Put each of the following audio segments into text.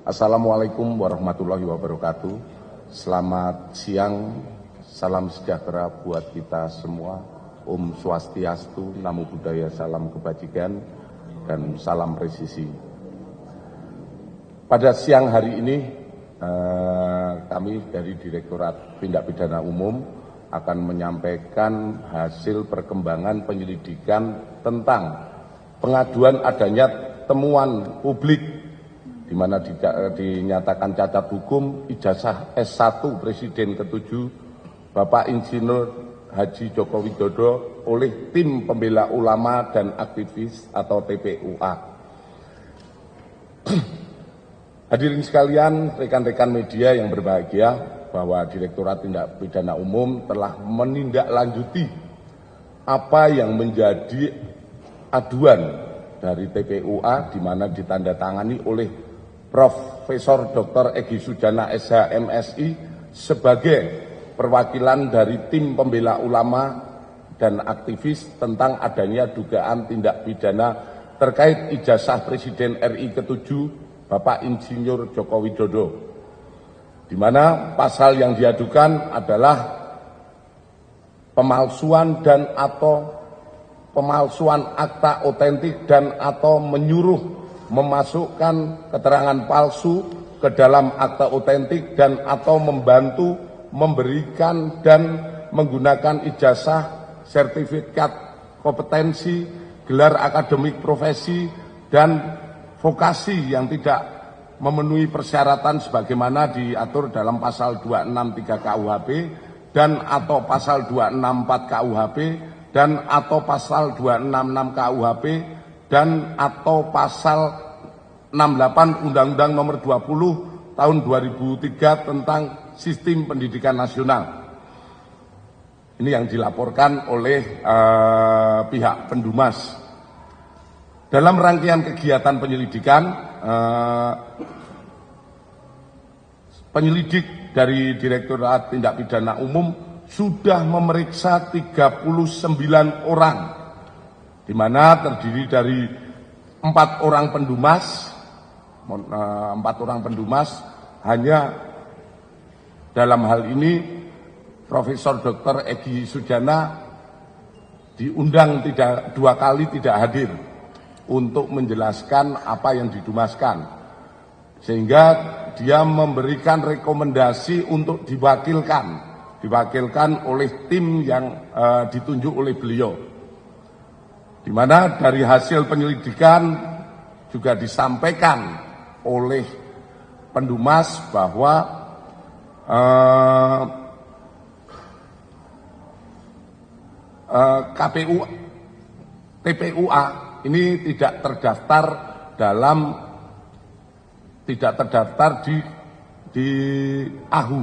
Assalamualaikum warahmatullahi wabarakatuh. Selamat siang, salam sejahtera buat kita semua. Om Swastiastu, Namo Buddhaya, salam kebajikan, dan salam presisi. Pada siang hari ini, kami dari Direktorat Tindak Pidana Umum akan menyampaikan hasil perkembangan penyelidikan tentang pengaduan adanya temuan publik di mana dinyatakan cacat hukum ijazah S1 Presiden ke-7 Bapak Insinyur Haji Joko Widodo oleh Tim Pembela Ulama dan Aktivis atau TPUA. Hadirin sekalian, rekan-rekan media yang berbahagia, bahwa Direktorat Tindak Pidana Umum telah menindaklanjuti apa yang menjadi aduan dari TPUA, di mana ditandatangani oleh Profesor Dr. Egy Sujana SH MSI sebagai perwakilan dari Tim Pembela Ulama dan Aktivis tentang adanya dugaan tindak pidana terkait ijazah Presiden RI ke-7 Bapak Insinyur Joko Widodo, di mana pasal yang diadukan adalah pemalsuan dan atau pemalsuan akta otentik dan atau menyuruh memasukkan keterangan palsu ke dalam akta otentik dan atau membantu memberikan dan menggunakan ijazah, sertifikat kompetensi, gelar akademik profesi, dan vokasi yang tidak memenuhi persyaratan sebagaimana diatur dalam pasal 263 KUHP dan atau pasal 264 KUHP dan atau pasal 266 KUHP dan atau pasal 68 Undang-Undang Nomor 20 Tahun 2003 tentang Sistem Pendidikan Nasional. Ini yang dilaporkan oleh pihak Pendumas. Dalam rangkaian kegiatan penyelidikan, penyelidik dari Direktorat Tindak Pidana Umum sudah memeriksa 39 orang, di mana terdiri dari 4 orang pendumas, hanya dalam hal ini Profesor Dr. Egy Sujana diundang 2 kali tidak hadir untuk menjelaskan apa yang didumaskan, sehingga dia memberikan rekomendasi untuk diwakilkan oleh tim yang ditunjuk oleh beliau. Di mana dari hasil penyelidikan juga disampaikan oleh Pendumas bahwa TPUA ini tidak terdaftar di AHU.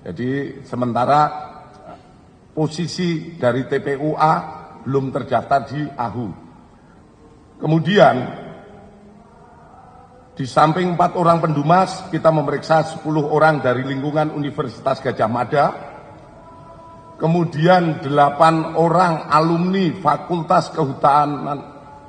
Jadi sementara posisi dari TPUA belum terdaftar di AHU. Kemudian di samping 4 orang pendumas, kita memeriksa 10 orang dari lingkungan Universitas Gadjah Mada, kemudian 8 orang alumni Fakultas Kehutanan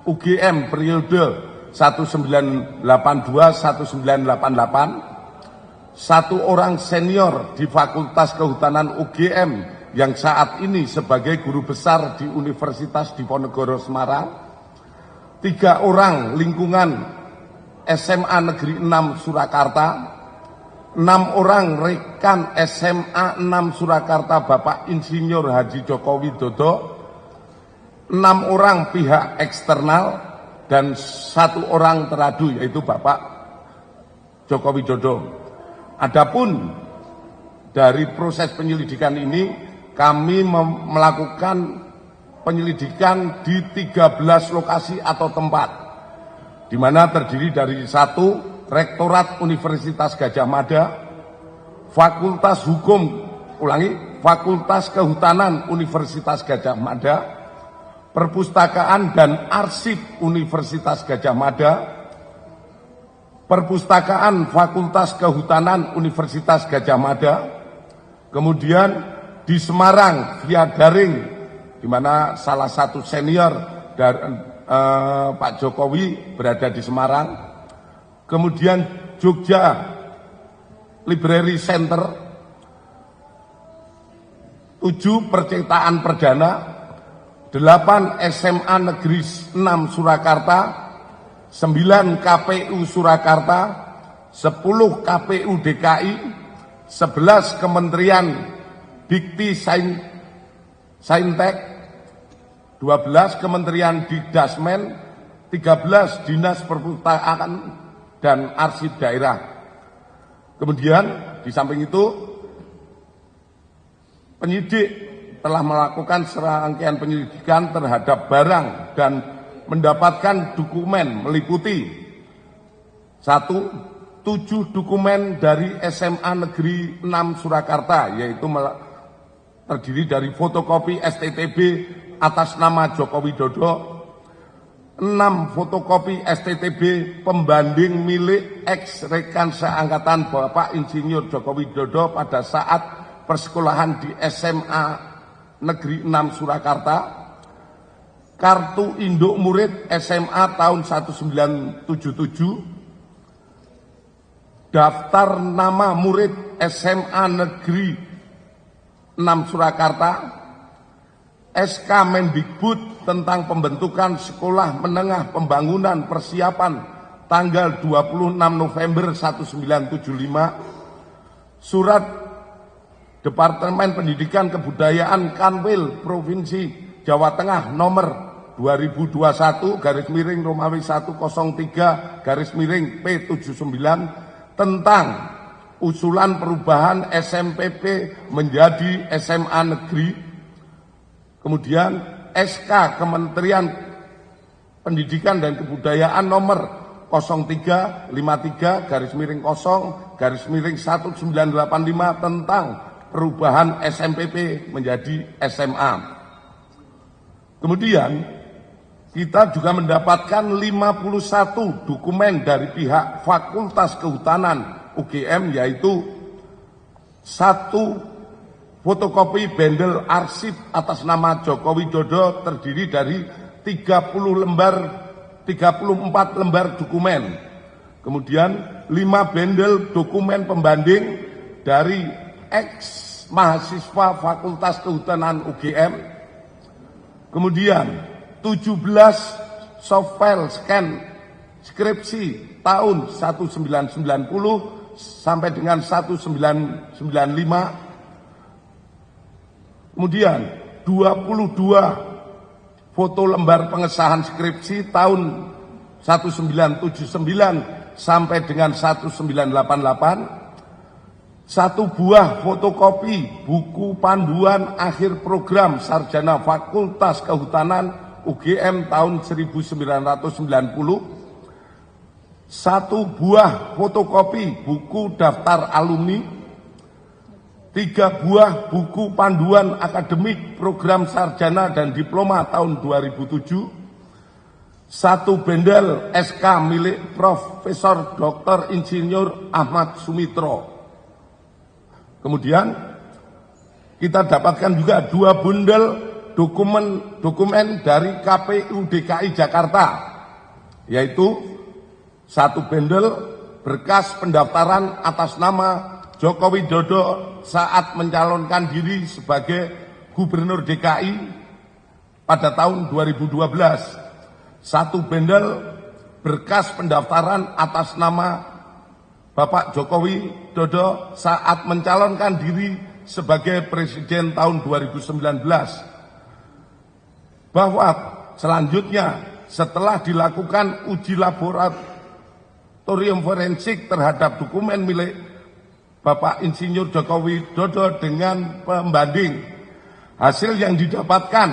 UGM periode 1982-1988, 1 orang senior di Fakultas Kehutanan UGM yang saat ini sebagai guru besar di Universitas Diponegoro Semarang, 3 orang lingkungan SMA Negeri 6 Surakarta, 6 orang rekan SMA 6 Surakarta Bapak Insinyur Haji Joko Widodo, 6 orang pihak eksternal, dan 1 orang teradu yaitu Bapak Joko Widodo. Adapun dari proses penyelidikan ini, kami melakukan penyelidikan di 13 lokasi atau tempat, di mana terdiri dari 1 Rektorat Universitas Gadjah Mada, Fakultas Kehutanan Universitas Gadjah Mada, Perpustakaan dan Arsip Universitas Gadjah Mada, Perpustakaan Fakultas Kehutanan Universitas Gadjah Mada, kemudian di Semarang via daring, di mana salah satu senior dari Pak Jokowi berada di Semarang. kemudian Jogja Library Center, 7 percetakan perdana, 8 SMA Negeri 6 Surakarta, 9 KPU Surakarta, 10 KPU DKI, 11 Kementerian Dikti Saintek, 12 Kementerian Dikdasmen, 13 Dinas Perpustakaan dan Arsip Daerah. Kemudian di samping itu penyidik telah melakukan serangkaian penyelidikan terhadap barang dan mendapatkan dokumen meliputi 1. 7 dokumen dari SMA Negeri 6 Surakarta, yaitu terdiri dari fotokopi STTB atas nama Joko Widodo, 6 fotokopi STTB pembanding milik ex-rekan seangkatan Bapak Insinyur Joko Widodo pada saat persekolahan di SMA Negeri 6 Surakarta, kartu induk murid SMA tahun 1977, daftar nama murid SMA Negeri 6 Surakarta, SK Mendikbud tentang pembentukan Sekolah Menengah Pembangunan Persiapan tanggal 26 November 1975, surat Departemen Pendidikan Kebudayaan Kanwil Provinsi Jawa Tengah nomor 2021-Romawi 103-P79 tentang usulan perubahan SMPP menjadi SMA Negeri. Kemudian SK Kementerian Pendidikan dan Kebudayaan nomor 0353-0-1985 tentang perubahan SMPP menjadi SMA. Kemudian kita juga mendapatkan 51 dokumen dari pihak Fakultas Kehutanan UGM, yaitu 1 fotokopi bendel arsip atas nama Joko Widodo terdiri dari 34 lembar dokumen. Kemudian 5 bendel dokumen pembanding dari ex mahasiswa Fakultas Kehutanan UGM. Kemudian 17 softfile scan skripsi tahun 1990 sampai dengan 1995. Kemudian 22 foto lembar pengesahan skripsi tahun 1979 sampai dengan 1988. 1 buah fotokopi buku panduan akhir program sarjana Fakultas Kehutanan UGM tahun 1990. 1 buah fotokopi buku daftar alumni. 3 buah buku panduan akademik program sarjana dan diploma tahun 2007. 1 bendel SK milik Profesor Dr. Insinyur Ahmad Sumitro. Kemudian kita dapatkan juga 2 bundel dokumen dari KPU DKI Jakarta, yaitu 1 bendel berkas pendaftaran atas nama Joko Widodo saat mencalonkan diri sebagai Gubernur DKI pada tahun 2012. 1 bendel berkas pendaftaran atas nama Bapak Joko Widodo saat mencalonkan diri sebagai Presiden tahun 2019. Bahwa selanjutnya setelah dilakukan uji laboratorium forensik terhadap dokumen milik Bapak Insinyur Joko Widodo dengan pembanding, hasil yang didapatkan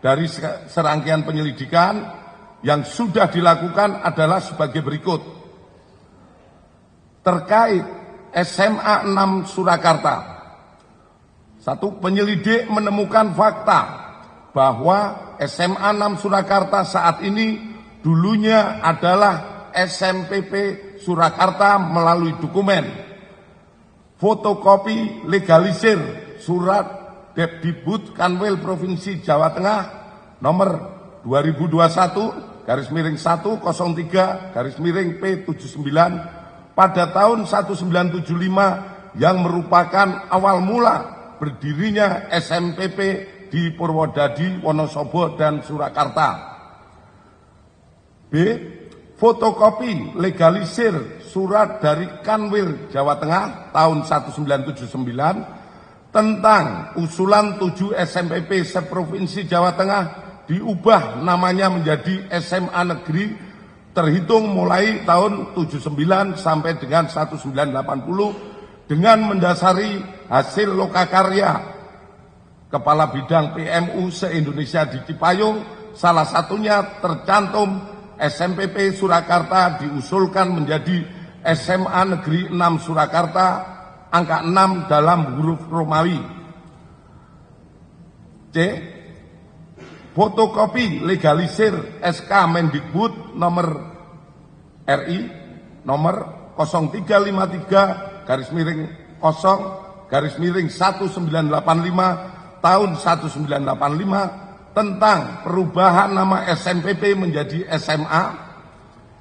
dari serangkaian penyelidikan yang sudah dilakukan adalah sebagai berikut. Terkait SMA 6 Surakarta, 1, penyelidik menemukan fakta bahwa SMA 6 Surakarta saat ini dulunya adalah SMPP Surakarta melalui dokumen fotokopi legalisir surat Depdibud Kanwil Provinsi Jawa Tengah nomor 103-P79 pada tahun 1975 yang merupakan awal mula berdirinya SMPP di Purwodadi, Wonosobo, dan Surakarta. B. Fotokopi legalisir surat dari Kanwil Jawa Tengah tahun 1979 tentang usulan 7 SMPP seprovinsi Jawa Tengah diubah namanya menjadi SMA Negeri terhitung mulai tahun 79 sampai dengan 1980 dengan mendasari hasil lokakarya Kepala Bidang PMU se-Indonesia di Cipayung, salah satunya tercantum SMPP Surakarta diusulkan menjadi SMA Negeri 6 Surakarta, angka 6 dalam huruf Romawi. C. Fotokopi legalisir SK Mendikbud nomor RI nomor 0353-0-1985 tahun 1985 tentang perubahan nama SMPP menjadi SMA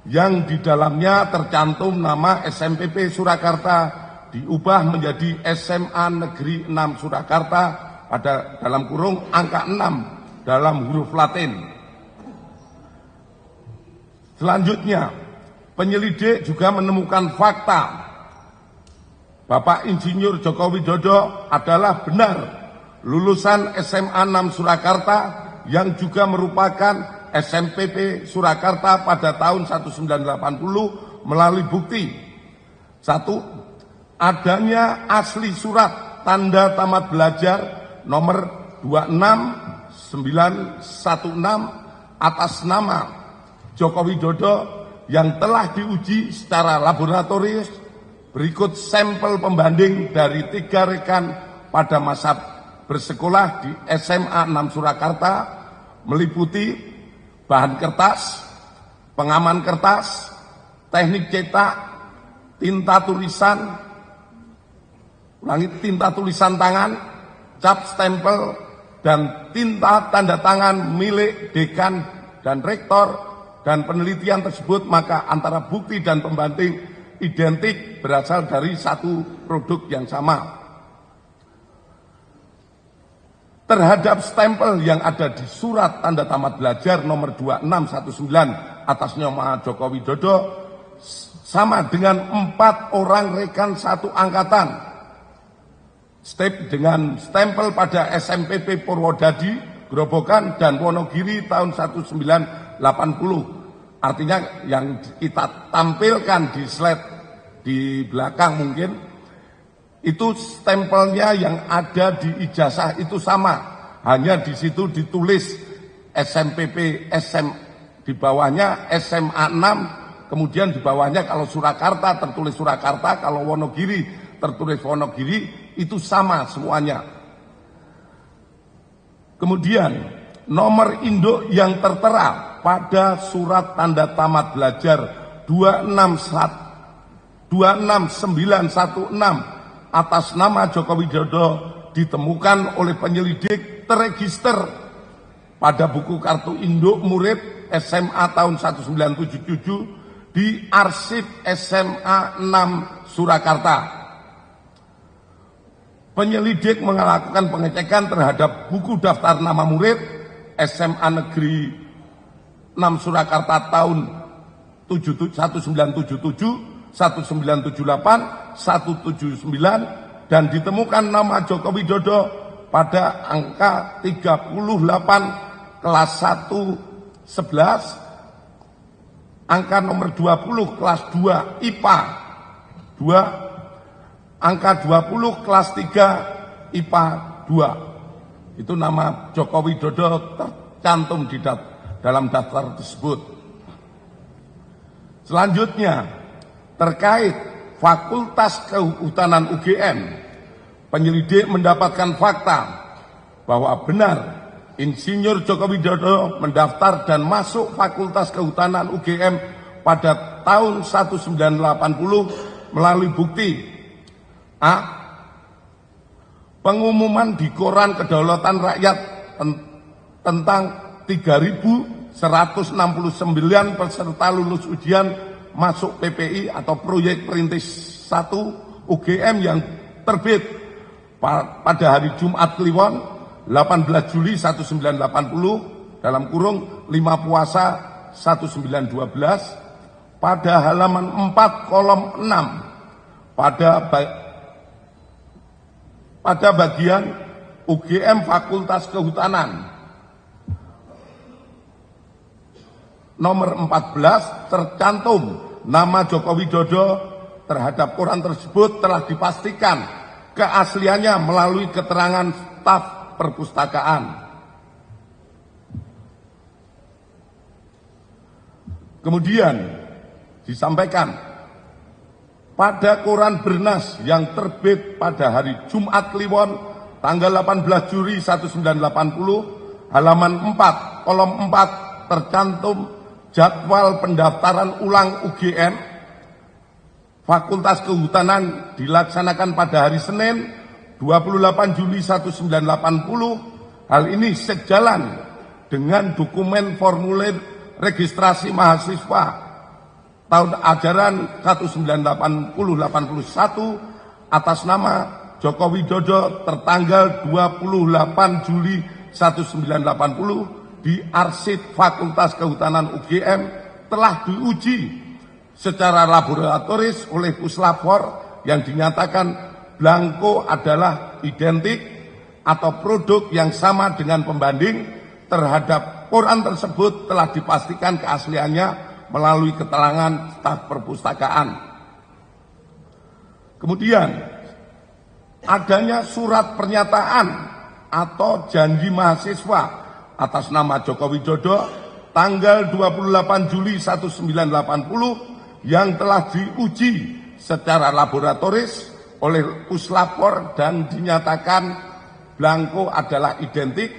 yang di dalamnya tercantum nama SMPP Surakarta diubah menjadi SMA Negeri 6 Surakarta pada dalam kurung angka 6 dalam huruf Latin. Selanjutnya, penyelidik juga menemukan fakta Bapak Insinyur Joko Widodo adalah benar lulusan SMA 6 Surakarta yang juga merupakan SMPP Surakarta pada tahun 1980 melalui bukti. 1. Adanya asli surat tanda tamat belajar nomor 26916 atas nama Joko Widodo yang telah diuji secara laboratoris. Berikut sampel pembanding dari 3 rekan pada masa bersekolah di SMA 6 Surakarta meliputi bahan kertas, pengaman kertas, teknik cetak, tinta tulisan tangan, cap stempel, dan tinta tanda tangan milik dekan dan rektor, dan penelitian tersebut maka antara bukti dan pembanding identik berasal dari satu produk yang sama. Terhadap stempel yang ada di surat tanda tamat belajar nomor 2619 atas nama Joko Widodo sama dengan 4 orang rekan satu angkatan. Dengan stempel pada SMPP Purwodadi, Grobogan, dan Wonogiri tahun 1980. Artinya yang kita tampilkan di slide di belakang mungkin itu stempelnya yang ada di ijazah itu sama, hanya di situ ditulis SMPP di bawahnya SMA 6, kemudian di bawahnya kalau Surakarta tertulis Surakarta, kalau Wonogiri tertulis Wonogiri, itu sama semuanya. Kemudian nomor induk yang tertera pada surat tanda tamat belajar 26916 atas nama Joko Widodo ditemukan oleh penyelidik terregister pada buku kartu induk murid SMA tahun 1977 di arsip SMA 6 Surakarta. Penyelidik melakukan pengecekan terhadap buku daftar nama murid SMA Negeri 6 Surakarta tahun 1977, 1978, 179 dan ditemukan nama Joko Widodo pada angka 38 kelas 1 11, angka nomor 20 kelas 2 IPA 2, angka 20 kelas 3 IPA 2. Itu nama Joko Widodo tercantum di dalam daftar tersebut. Selanjutnya, terkait Fakultas Kehutanan UGM, penyelidik mendapatkan fakta bahwa benar Insinyur Joko Widodo mendaftar dan masuk Fakultas Kehutanan UGM pada tahun 1980 melalui bukti A. Pengumuman di Koran Kedaulatan Rakyat tentang 3.000 169 peserta lulus ujian masuk PPI atau proyek perintis 1 UGM yang terbit pada hari Jumat Kliwon 18 Juli 1980 dalam kurung 5 Puasa 1912 pada halaman 4 kolom 6 pada bagian UGM Fakultas Kehutanan nomor 14 tercantum nama Joko Widodo terhadap koran tersebut telah dipastikan keasliannya melalui keterangan staf perpustakaan. Kemudian disampaikan pada koran Bernas yang terbit pada hari Jumat Kliwon tanggal 18 Juli 1980 halaman 4 kolom 4 tercantum jadwal pendaftaran ulang UGM Fakultas Kehutanan dilaksanakan pada hari Senin 28 Juli 1980. Hal ini sejalan dengan dokumen formulir registrasi mahasiswa tahun ajaran 1980-81 atas nama Joko Widodo tertanggal 28 Juli 1980 di arsip Fakultas Kehutanan UGM telah diuji secara laboratoris oleh Puslapor yang dinyatakan blanko adalah identik atau produk yang sama dengan pembanding. Terhadap koran tersebut telah dipastikan keasliannya melalui keterangan staf perpustakaan. Kemudian adanya surat pernyataan atau janji mahasiswa atas nama Joko Widodo tanggal 28 Juli 1980 yang telah diuji secara laboratoris oleh Puslapor dan dinyatakan blanko adalah identik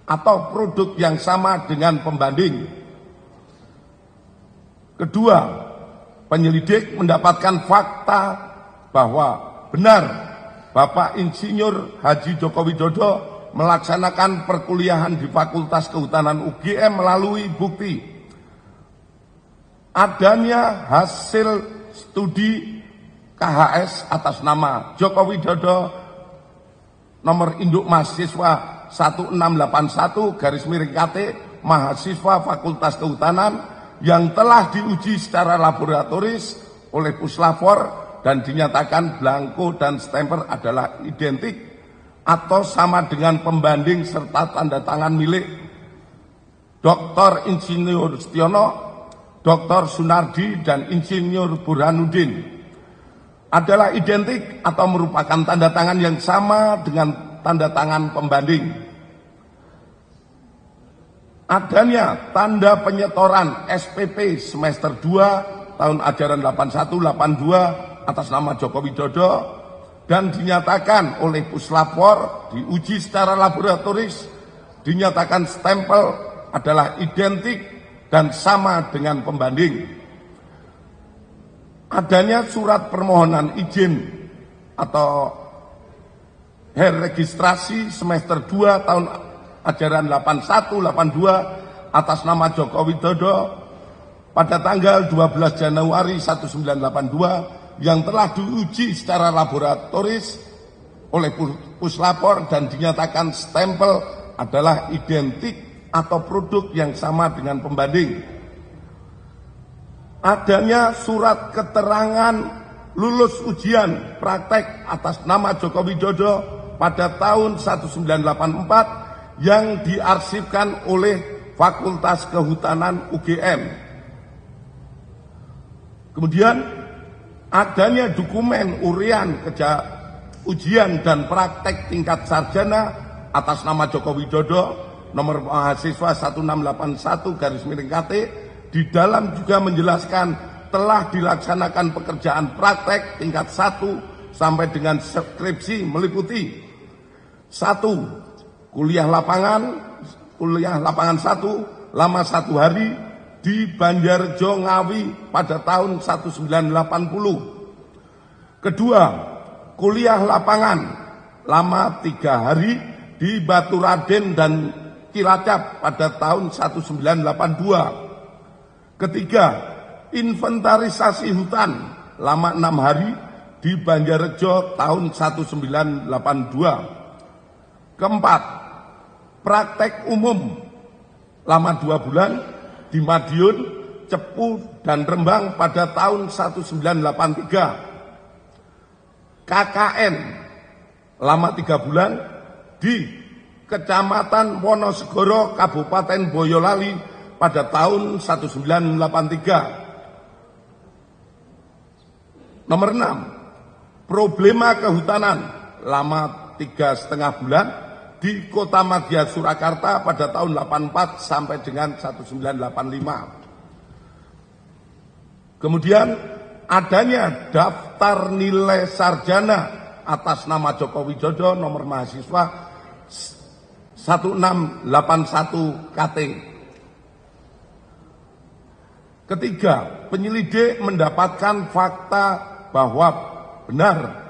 atau produk yang sama dengan pembanding. Kedua, penyelidik mendapatkan fakta bahwa benar Bapak Insinyur Haji Joko Widodo melaksanakan perkuliahan di Fakultas Kehutanan UGM melalui bukti adanya hasil studi KHS atas nama Joko Widodo nomor induk mahasiswa 1681/KT mahasiswa Fakultas Kehutanan yang telah diuji secara laboratoris oleh Puslapor dan dinyatakan blanko dan stemper adalah identik atau sama dengan pembanding serta tanda tangan milik Dr. Insinyur Setiono, Dr. Sunardi, dan Insinyur Burhanuddin adalah identik atau merupakan tanda tangan yang sama dengan tanda tangan pembanding. Adanya tanda penyetoran SPP semester 2 tahun ajaran 81-82 atas nama Joko Widodo dan dinyatakan oleh Puslapor diuji secara laboratoris dinyatakan stempel adalah identik dan sama dengan pembanding. Adanya surat permohonan izin atau registrasi semester 2 tahun ajaran 81-82 atas nama Joko Widodo pada tanggal 12 Januari 1982 yang telah diuji secara laboratoris oleh Puslapor dan dinyatakan stempel adalah identik atau produk yang sama dengan pembanding. Adanya surat keterangan lulus ujian praktek atas nama Joko Widodo pada tahun 1984 yang diarsipkan oleh Fakultas Kehutanan UGM. Kemudian adanya dokumen urian ujian dan praktek tingkat sarjana atas nama Joko Widodo nomor mahasiswa 1681/KT di dalam juga menjelaskan telah dilaksanakan pekerjaan praktek tingkat 1 sampai dengan skripsi meliputi 1. Kuliah lapangan 1 lama 1 hari di Banjarjo Ngawi pada tahun 1980. Kedua, kuliah lapangan lama 3 hari di Baturaden dan Cilacap pada tahun 1982. Ketiga, inventarisasi hutan lama 6 hari di Banjarrejo tahun 1982. Keempat, praktek umum lama 2 bulan di Madiun, Cepu, dan Rembang pada tahun 1983. KKN lama 3 bulan di Kecamatan Wonosegoro, Kabupaten Boyolali pada tahun 1983. Nomor 6, problema kehutanan lama 3,5 bulan di Kota Madya Surakarta pada tahun 84 sampai dengan 1985. Kemudian adanya daftar nilai sarjana atas nama Joko Widodo nomor mahasiswa 1681 KT. Ketiga, penyelidik mendapatkan fakta bahwa benar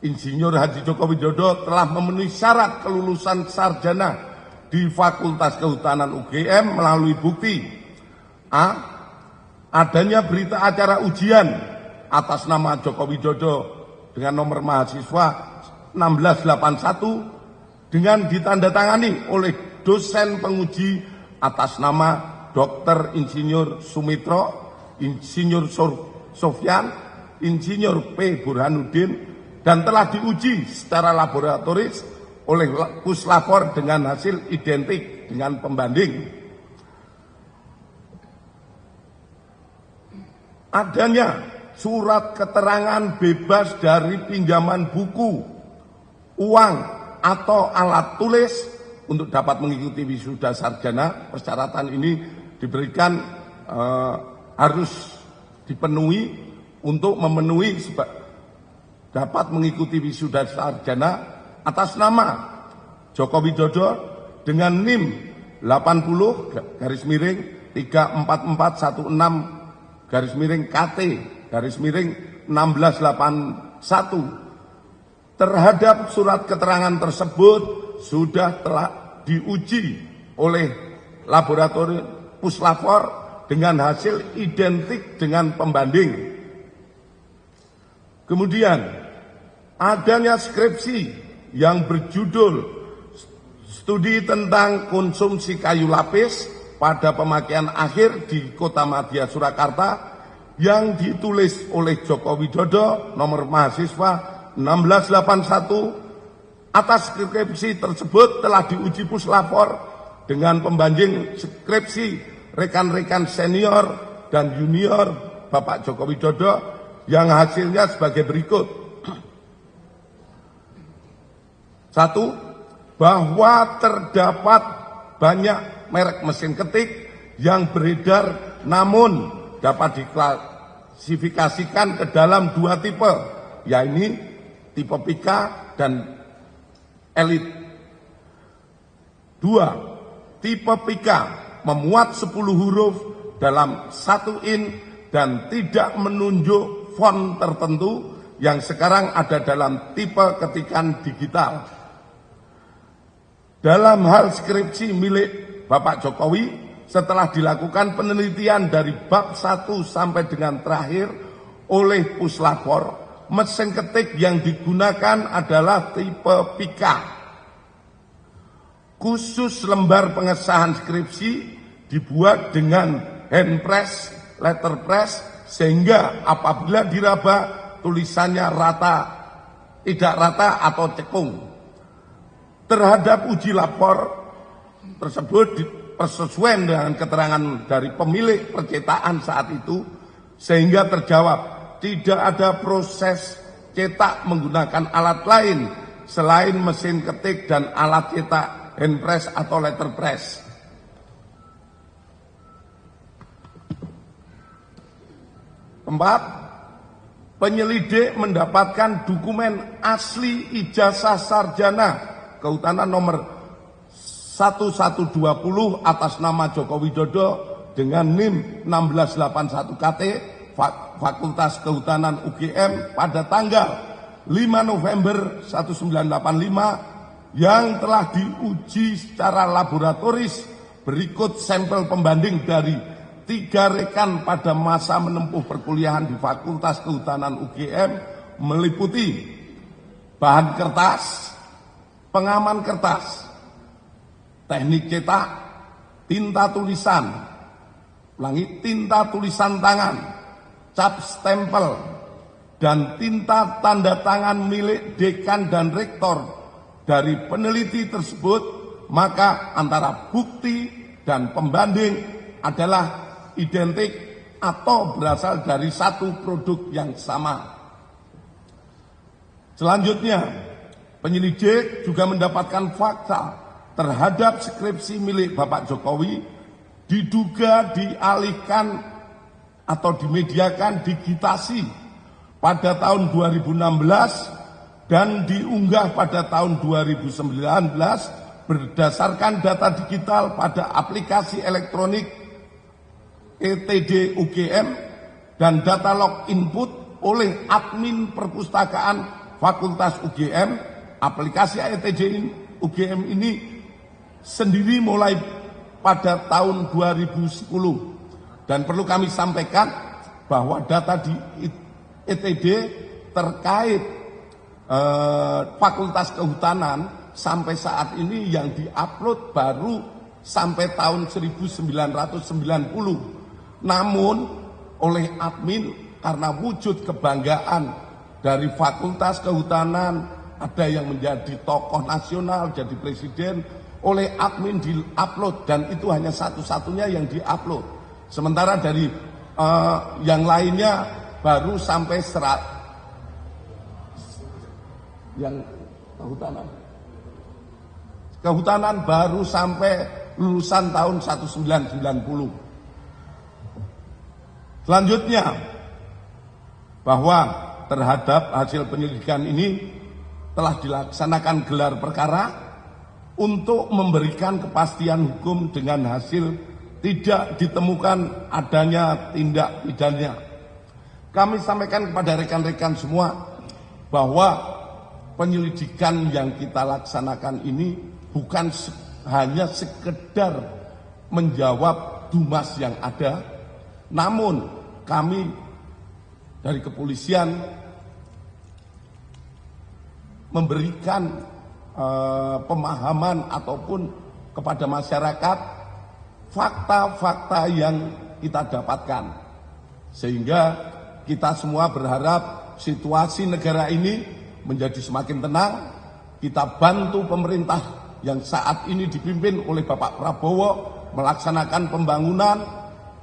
Insinyur Haji Joko Widodo telah memenuhi syarat kelulusan sarjana di Fakultas Kehutanan UGM melalui bukti A. Adanya berita acara ujian atas nama Joko Widodo dengan nomor mahasiswa 1681 dengan ditandatangani oleh dosen penguji atas nama Dr. Insinyur Sumitro, Insinyur Sofyan, Insinyur P. Burhanuddin, dan telah diuji secara laboratoris oleh Puslapor dengan hasil identik dengan pembanding. Adanya surat keterangan bebas dari pinjaman buku, uang, atau alat tulis untuk dapat mengikuti wisuda sarjana. Persyaratan ini diberikan harus dipenuhi untuk memenuhi dapat mengikuti wisuda sarjana atas nama Joko Widodo dengan NIM 80-3416-KT-1681. Terhadap surat keterangan tersebut sudah telah diuji oleh laboratorium Puslapor dengan hasil identik dengan pembanding. Kemudian adanya skripsi yang berjudul Studi tentang Konsumsi Kayu Lapis pada Pemakaian Akhir di Kota Madya Surakarta yang ditulis oleh Joko Widodo nomor mahasiswa 1681. Atas skripsi tersebut telah diuji Puslapor dengan pembanding skripsi rekan-rekan senior dan junior Bapak Joko Widodo yang hasilnya sebagai berikut. 1. Bahwa terdapat banyak merek mesin ketik yang beredar namun dapat diklasifikasikan ke dalam 2 tipe, yaitu tipe Pika dan Elit. 2. Tipe Pika memuat 10 huruf dalam 1 in dan tidak menunjuk font tertentu yang sekarang ada dalam tipe ketikan digital. Dalam hal skripsi milik Bapak Jokowi, setelah dilakukan penelitian dari bab 1 sampai dengan terakhir oleh Puslapor, mesin ketik yang digunakan adalah tipe Pika. Khusus lembar pengesahan skripsi dibuat dengan handpress, letterpress, sehingga apabila diraba tulisannya rata, tidak rata atau cekung. Terhadap uji lapor tersebut persesuaian dengan keterangan dari pemilik percetakan saat itu, sehingga terjawab tidak ada proses cetak menggunakan alat lain selain mesin ketik dan alat cetak handpress atau letterpress. 4. Penyelidik mendapatkan dokumen asli ijazah sarjana kehutanan nomor 1120 atas nama Joko Widodo dengan NIM 1681 KT Fakultas Kehutanan UGM pada tanggal 5 November 1985 yang telah diuji secara laboratoris berikut sampel pembanding dari 3 rekan pada masa menempuh perkuliahan di Fakultas Kehutanan UGM meliputi bahan kertas, pengaman kertas, teknik cetak, tinta tulisan, tinta tulisan tangan, cap stempel, dan tinta tanda tangan milik dekan dan rektor dari peneliti tersebut, maka antara bukti dan pembanding adalah identik atau berasal dari satu produk yang sama. Selanjutnya, penyelidik juga mendapatkan fakta terhadap skripsi milik Bapak Jokowi diduga dialihkan atau dimediakan digitasi pada tahun 2016 dan diunggah pada tahun 2019 berdasarkan data digital pada aplikasi elektronik ETD UGM dan data log input oleh admin perpustakaan Fakultas UGM. Aplikasi ETD UGM ini sendiri mulai pada tahun 2010 dan perlu kami sampaikan bahwa data di ETD terkait Fakultas Kehutanan sampai saat ini yang diupload baru sampai tahun 1990. Namun oleh admin karena wujud kebanggaan dari Fakultas Kehutanan, ada yang menjadi tokoh nasional, jadi presiden, oleh admin di-upload dan itu hanya satu-satunya yang di-upload. Sementara dari yang lainnya baru sampai yang kehutanan baru sampai lulusan tahun 1990. Selanjutnya, bahwa terhadap hasil penyelidikan ini telah dilaksanakan gelar perkara untuk memberikan kepastian hukum dengan hasil tidak ditemukan adanya tindak pidana. Kami sampaikan kepada rekan-rekan semua bahwa penyelidikan yang kita laksanakan ini bukan hanya sekedar menjawab dumas yang ada, namun kami dari kepolisian memberikan pemahaman ataupun kepada masyarakat fakta-fakta yang kita dapatkan. Sehingga kita semua berharap situasi negara ini menjadi semakin tenang. Kita bantu pemerintah yang saat ini dipimpin oleh Bapak Prabowo melaksanakan pembangunan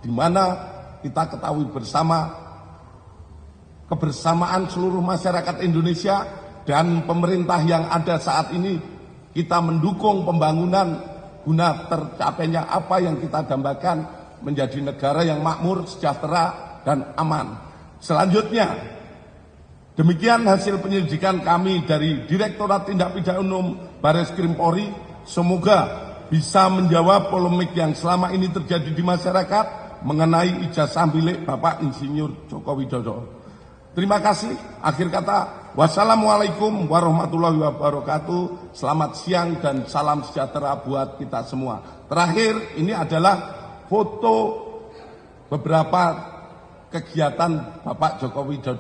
di mana kita ketahui bersama kebersamaan seluruh masyarakat Indonesia dan pemerintah yang ada saat ini, kita mendukung pembangunan guna tercapainya apa yang kita dambakan menjadi negara yang makmur, sejahtera, dan aman. Selanjutnya, demikian hasil penyelidikan kami dari Direktorat Tindak Pidana Umum Barreskrim Polri. Semoga bisa menjawab polemik yang selama ini terjadi di masyarakat mengenai ijazah milik Bapak Insinyur Joko Widodo. Terima kasih. Akhir kata, wassalamualaikum warahmatullahi wabarakatuh. Selamat siang dan salam sejahtera buat kita semua. Terakhir, ini adalah foto beberapa kegiatan Bapak Joko Widodo.